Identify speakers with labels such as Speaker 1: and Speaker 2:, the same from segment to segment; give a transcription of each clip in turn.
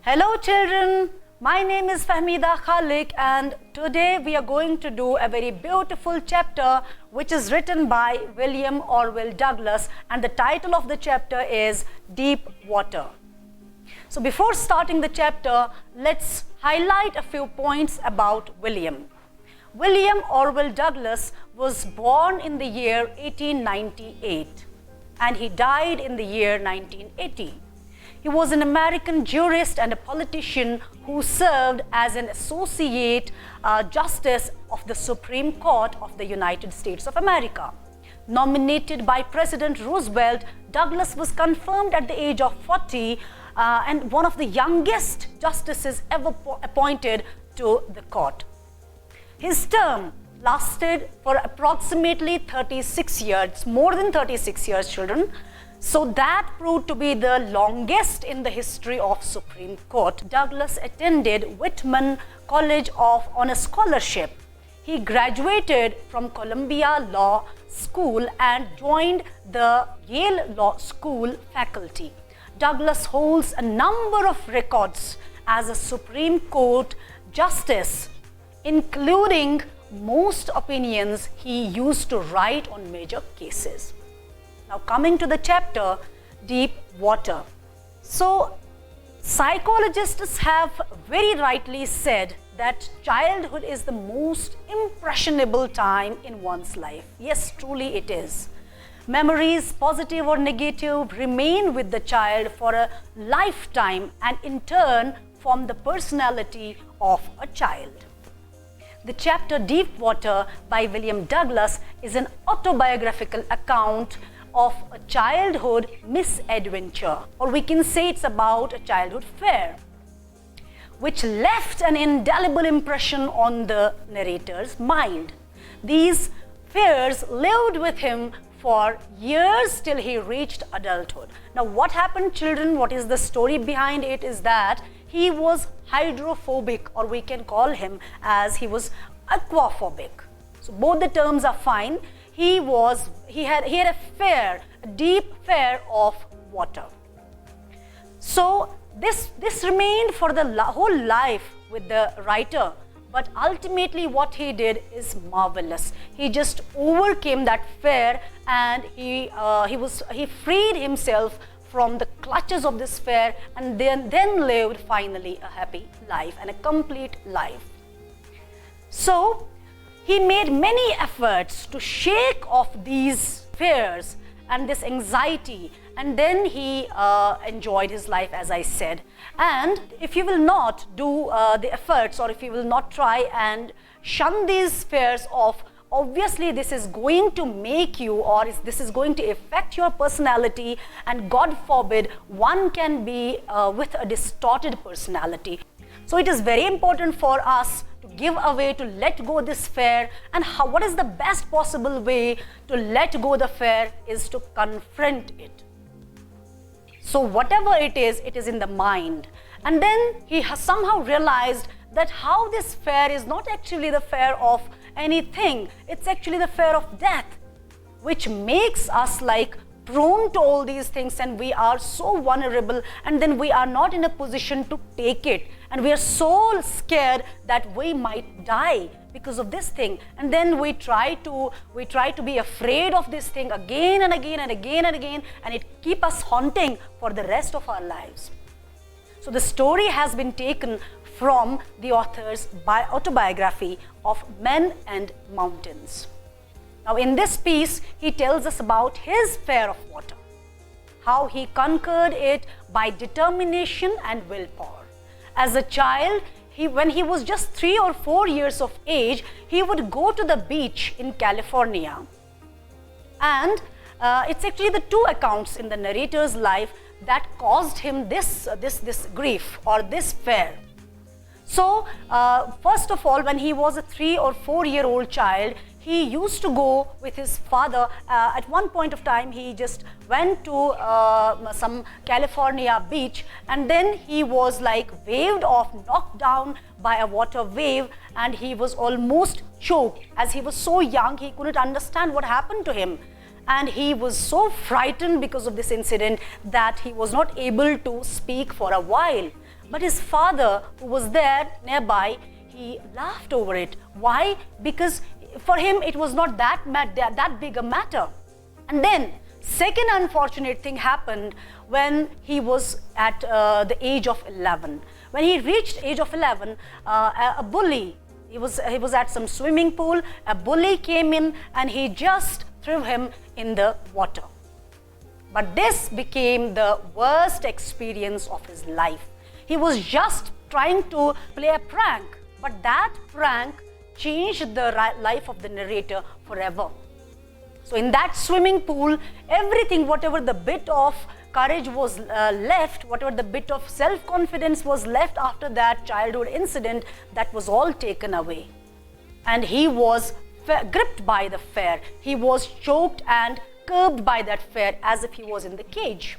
Speaker 1: Hello children, my name is Fahmida Khalik and today we are going to do a very beautiful chapter which is written by William Orville Douglas, and the title of the chapter is Deep Water. So before starting the chapter, let's highlight a few points about William. William Orville Douglas was born in the year 1898 and he died in the year 1980. He was an American jurist and a politician who served as an associate justice of the Supreme Court of the United States of America. Nominated by President Roosevelt, Douglas was confirmed at the age of 40 and one of the youngest justices ever appointed to the court. His term lasted for approximately 36 years, more than 36 years, children. So that proved to be the longest in the history of Supreme Court. Douglas attended Whitman College on a scholarship. He graduated from Columbia Law School and joined the Yale Law School faculty. Douglas holds a number of records as a Supreme Court justice, including most opinions he used to write on major cases. Now coming to the chapter, Deep Water. So psychologists have very rightly said that childhood is the most impressionable time in one's life. Yes, truly it is. Memories, positive or negative, remain with the child for a lifetime and in turn form the personality of a child. The chapter Deep Water by William Douglas is an autobiographical account of a childhood misadventure, or we can say it's about a childhood fare, which left an indelible impression on the narrator's mind. These fears lived with him for years till he reached adulthood. Now what happened, children, what is the story behind it is that he was hydrophobic, or we can call him as he was aquaphobic. So both the terms are fine. He had a fear, a deep fear of water. So this remained for the whole life with the writer, but ultimately what he did is marvelous. He just overcame that fear and he freed himself from the clutches of this fear and then lived finally a happy life and a complete life. So he made many efforts to shake off these fears and this anxiety, and then he enjoyed his life, as I said. And if you will not do the efforts, or if you will not try and shun these fears off, obviously this is going to make you, or this is going to affect your personality, and God forbid one can be with a distorted personality. So it is very important for us to give away, to let go this fear, and what is the best possible way to let go the fear is to confront it. So whatever it is in the mind. And then he has somehow realized that how this fear is not actually the fear of anything, it's actually the fear of death, which makes us like prone to all these things, and we are so vulnerable, and then we are not in a position to take it, and we are so scared that we might die because of this thing, and then we try to be afraid of this thing again and again and again and again, and it keeps us haunting for the rest of our lives. So the story has been taken from the author's autobiography of Men and Mountains. Now in this piece, he tells us about his fear of water, how he conquered it by determination and willpower. As a child, when he was just 3 or 4 years of age, he would go to the beach in California. And it's actually the two accounts in the narrator's life that caused him this grief or this fear. So first of all, when he was a 3 or 4 year old child, he used to go with his father. At one point of time, he just went to some California beach, and then he was like waved off, knocked down by a water wave, and he was almost choked. As he was so young, he couldn't understand what happened to him. And he was so frightened because of this incident that he was not able to speak for a while. But his father, who was there nearby, he laughed over it. Why? Because for him it was not that big a matter. And then second unfortunate thing happened when he was at the age of 11. When he reached age of 11, a bully, he was at some swimming pool, a bully came in and he just threw him in the water. But this became the worst experience of his life. He was just trying to play a prank, but that prank changed the life of the narrator forever. So in that swimming pool, everything, whatever the bit of courage was left, whatever the bit of self-confidence was left after that childhood incident, that was all taken away. And he was gripped by the fear. He was choked and curbed by that fear as if he was in the cage.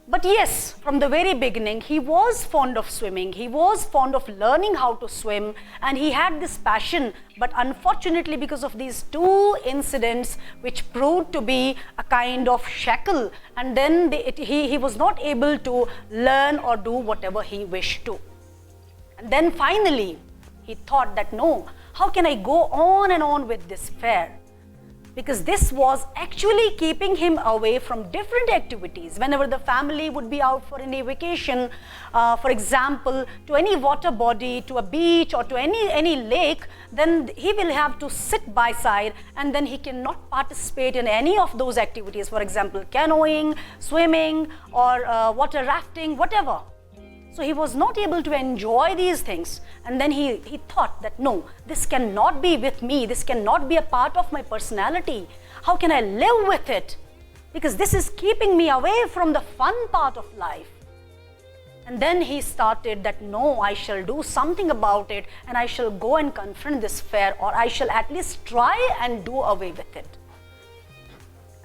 Speaker 1: But yes, from the very beginning, he was fond of swimming. He was fond of learning how to swim, and he had this passion. But unfortunately, because of these two incidents, which proved to be a kind of shackle, and then he was not able to learn or do whatever he wished to. And then finally, he thought that no, how can I go on and on with this fear? Because this was actually keeping him away from different activities. Whenever the family would be out for any vacation, for example, to any water body, to a beach or to any lake, then he will have to sit by side, and then he cannot participate in any of those activities. For example, canoeing, swimming, or water rafting, whatever. So he was not able to enjoy these things. And then he thought that no, this cannot be with me. This cannot be a part of my personality. How can I live with it? Because this is keeping me away from the fun part of life. And then he started that no, I shall do something about it, and I shall go and confront this fear, or I shall at least try and do away with it.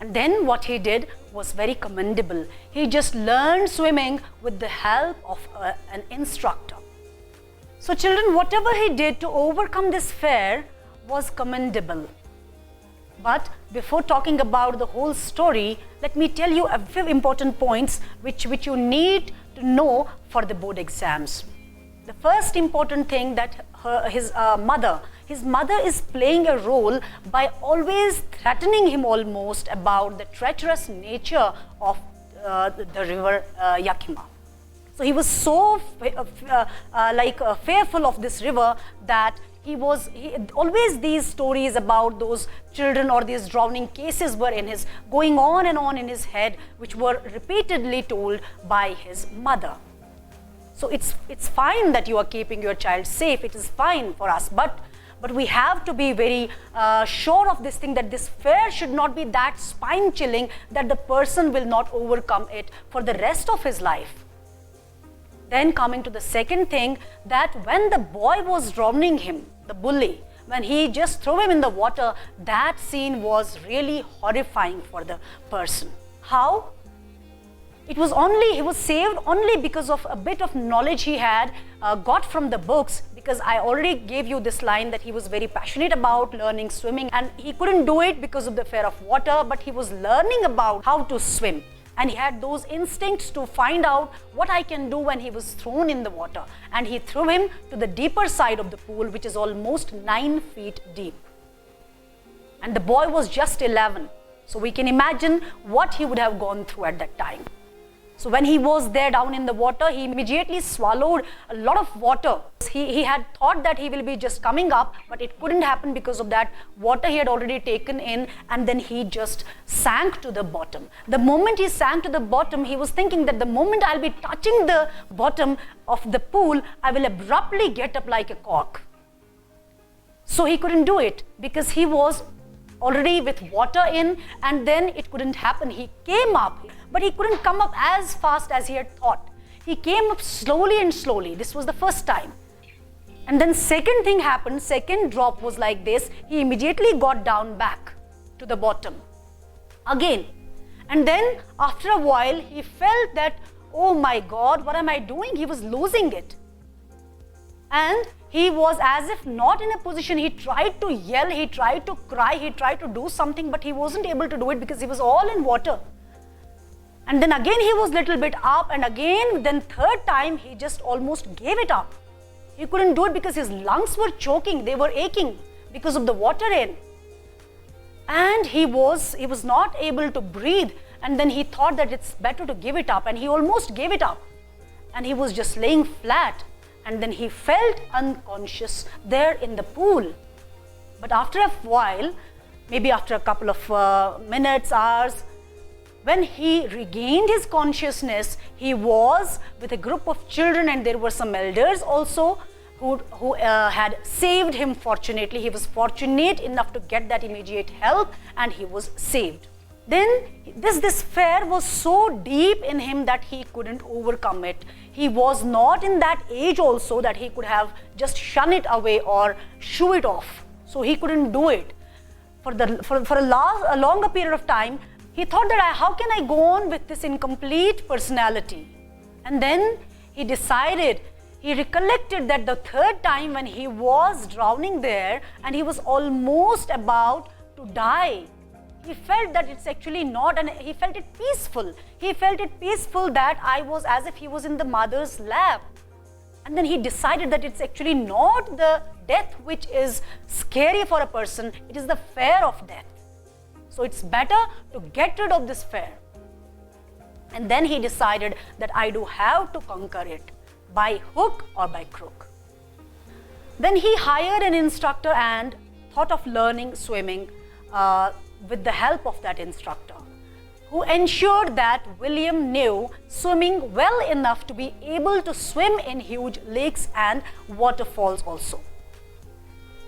Speaker 1: And then what he did was very commendable. He just learned swimming with the help of an instructor. So children, whatever he did to overcome this fear was commendable. But before talking about the whole story, let me tell you a few important points which you need to know for the board exams. The first important thing that his mother is playing a role by always threatening him almost about the treacherous nature of the river Yakima. So he was so fearful of this river that he always these stories about those children or these drowning cases were going on and on in his head, which were repeatedly told by his mother. So it's fine that you are keeping your child safe. It is fine for us, but we have to be very sure of this thing, that this fear should not be that spine-chilling that the person will not overcome it for the rest of his life. Then coming to the second thing, that when the boy was drowning him, the bully, when he just threw him in the water, that scene was really horrifying for the person. How? He was saved only because of a bit of knowledge he had got from the books, because I already gave you this line that he was very passionate about learning swimming, and he couldn't do it because of the fear of water, but he was learning about how to swim. And he had those instincts to find out what I can do when he was thrown in the water. And he threw him to the deeper side of the pool, which is almost 9 feet deep. And the boy was just 11. So we can imagine what he would have gone through at that time. So when he was there down in the water, he immediately swallowed a lot of water. He had thought that he will be just coming up, but it couldn't happen because of that water he had already taken in, and then he just sank to the bottom. The moment he sank to the bottom, he was thinking that the moment I'll be touching the bottom of the pool, I will abruptly get up like a cork. So he couldn't do it because he was already with water in, and then it couldn't happen. He came up, but he couldn't come up as fast as he had thought. He came up slowly and slowly. This was the first time. And then second thing happened, second drop was like this. He immediately got down back to the bottom again. And then after a while, he felt that, oh my God, what am I doing? He was losing it. And he was as if not in a position. He tried to yell, he tried to cry, he tried to do something, but he wasn't able to do it because he was all in water. And then again he was little bit up, and again, then third time he just almost gave it up. He couldn't do it because his lungs were choking, they were aching because of the water in. And he was not able to breathe, and then he thought that it's better to give it up, and he almost gave it up. And he was just laying flat, and then he felt unconscious there in the pool. But after a while, maybe after a couple of minutes, hours, when he regained his consciousness, he was with a group of children, and there were some elders also who had saved him. Fortunately, he was fortunate enough to get that immediate help, and he was saved. Then this fear was so deep in him that he couldn't overcome it. He was not in that age also that he could have just shun it away or shoo it off. So he couldn't do it. For a longer period of time, he thought that how can I go on with this incomplete personality? And then he decided, he recollected that the third time when he was drowning there and he was almost about to die, he felt that it's actually not, and he felt it peaceful. He felt it peaceful that I was as if he was in the mother's lap. And then he decided that it's actually not the death which is scary for a person, it is the fear of death. So it's better to get rid of this fear. And then he decided that I do have to conquer it by hook or by crook. Then he hired an instructor and thought of learning swimming with the help of that instructor, who ensured that William knew swimming well enough to be able to swim in huge lakes and waterfalls also.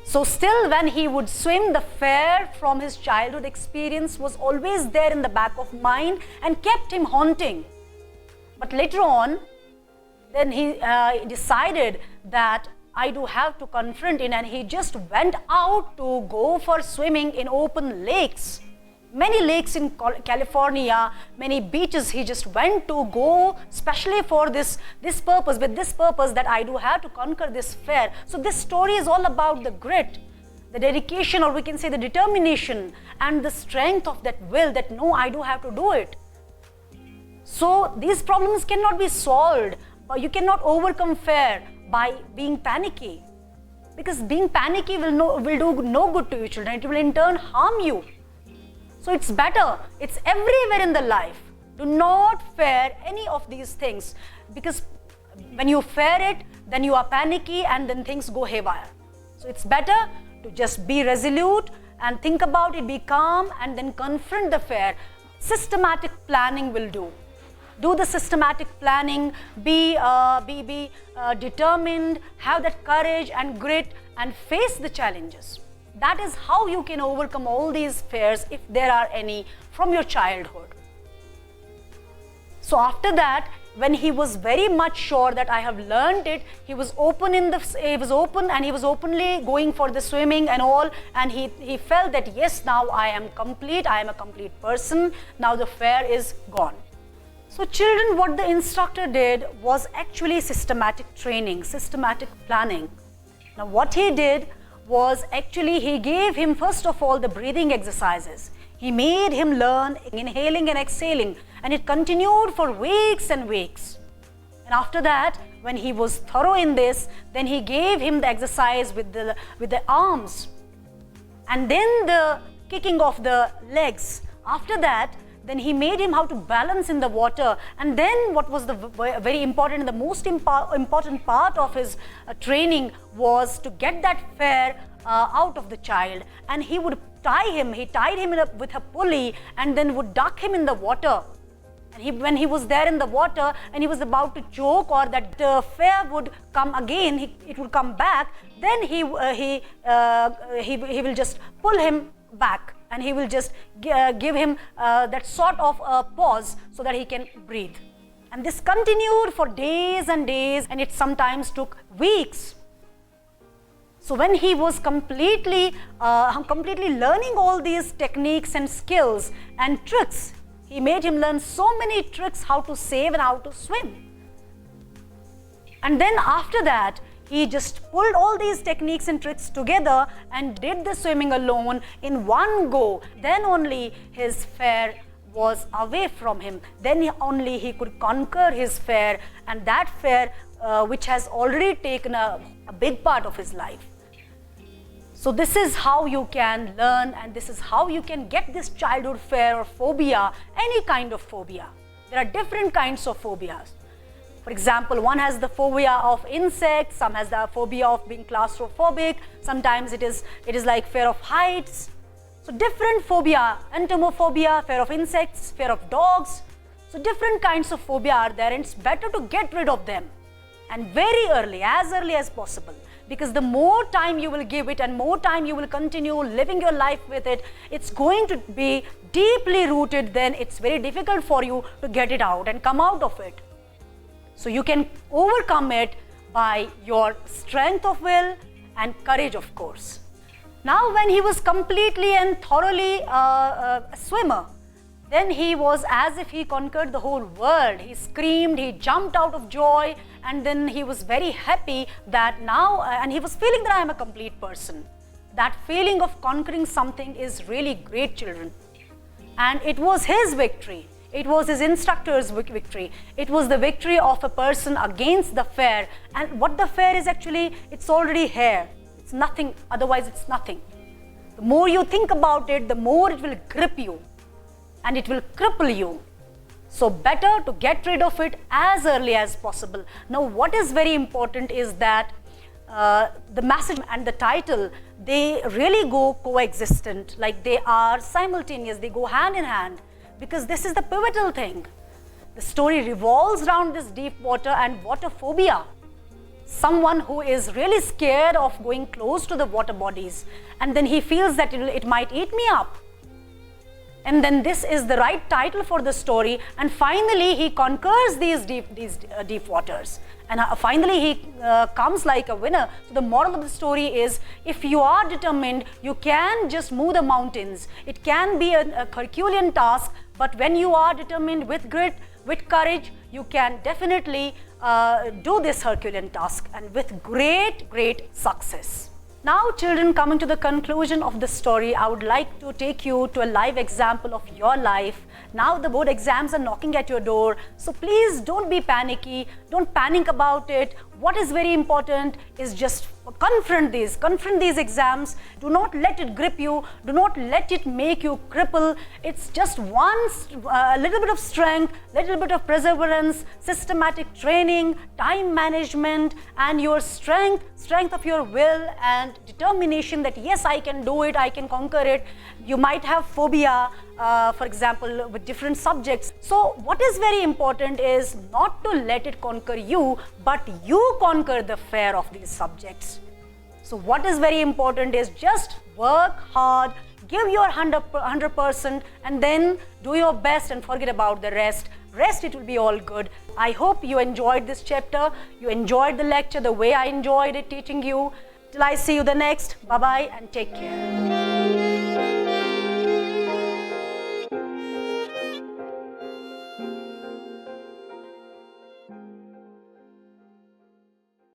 Speaker 1: So still when he would swim, the fear from his childhood experience was always there in the back of mind and kept him haunting. But later on, then he decided that I do have to confront it, and he just went out to go for swimming in open lakes. Many lakes in California, many beaches, he just went to go especially for this purpose, with this purpose that I do have to conquer this fear. So this story is all about the grit, the dedication, or we can say the determination and the strength of that will that no, I do have to do it. So these problems cannot be solved, but you cannot overcome fear by being panicky, because being panicky will do no good to you children. It will in turn harm you. So it's better, it's everywhere in the life. Do not fear any of these things, because when you fear it, then you are panicky and then things go haywire. So it's better to just be resolute and think about it, be calm, and then confront the fear. Systematic planning will do. Do the systematic planning, be determined, have that courage and grit, and face the challenges. That is how you can overcome all these fears, if there are any, from your childhood. So after that, when he was very much sure that I have learned it, he was open and he was openly going for the swimming and all, and he felt that yes, now I am complete, I am a complete person, now the fear is gone. So children, what the instructor did was actually systematic training, systematic planning. Now what he did was actually he gave him first of all the breathing exercises. He made him learn inhaling and exhaling, and it continued for weeks and weeks. And after that, when he was thorough in this, then he gave him the exercise with the arms, and then the kicking of the legs. After that, then he made him how to balance in the water. And then what was the very important and the most important part of his training was to get that fear out of the child. And he would tied him with a pulley and then would duck him in the water. And when he was there in the water and he was about to choke, or that fear would come again, it would come back, then he will just pull him back, and he will just give him that sort of pause so that he can breathe. And this continued for days and days, and it sometimes took weeks. So when he was completely learning all these techniques and skills and tricks, he made him learn so many tricks how to save and how to swim. And then after that, he just pulled all these techniques and tricks together and did the swimming alone in one go. Then only his fear was away from him, then only he could conquer his fear, and that fear which has already taken a big part of his life. So this is how you can learn, and this is how you can get this childhood fear or phobia, any kind of phobia. There are different kinds of phobias. For example, one has the phobia of insects, some has the phobia of being claustrophobic, sometimes it is like fear of heights. So different phobia, entomophobia, fear of insects, fear of dogs. So different kinds of phobia are there, and it's better to get rid of them, and very early, as early as possible. Because the more time you will give it and more time you will continue living your life with it, it's going to be deeply rooted, then it's very difficult for you to get it out and come out of it. So you can overcome it by your strength of will and courage, of course. Now when he was completely and thoroughly a swimmer, then he was as if he conquered the whole world. He screamed, he jumped out of joy, and then he was very happy that now, and he was feeling that I am a complete person. That feeling of conquering something is really great, children. And it was his victory. It was his instructor's victory. It was the victory of a person against the fear. And what the fear is actually, it's already here. It's nothing, otherwise it's nothing. The more you think about it, the more it will grip you and it will cripple you. So better to get rid of it as early as possible. Now what is very important is that the message and the title, they really go coexistent, like they are simultaneous, they go hand in hand, because this is the pivotal thing. The story revolves around this deep water and water phobia. Someone who is really scared of going close to the water bodies, and then he feels that it might eat me up. And then this is the right title for the story, and finally he conquers these deep waters, and finally he comes like a winner. So the moral of the story is, if you are determined, you can just move the mountains. It can be a Herculean task, but when you are determined with grit, with courage, you can definitely do this Herculean task, and with great success. Now children, coming to the conclusion of the story, I would like to take you to a live example of your life. Now the board exams are knocking at your door, so please don't be panicky, don't panic about it. What is very important is just confront these exams. Do not let it grip you, do not let it make you cripple. It's just a little bit of strength, little bit of perseverance, systematic training, time management, and your strength of your will and determination that yes, I can do it, I can conquer it. You might have phobia, for example, with different subjects. So what is very important is not to let it conquer you, but you conquer the fear of these subjects. So what is very important is just work hard, give your 100%, and then do your best and forget about the rest. It will be all good. I hope you enjoyed this chapter, you enjoyed the lecture the way I enjoyed it teaching you. Till I see you the next, bye-bye and take care.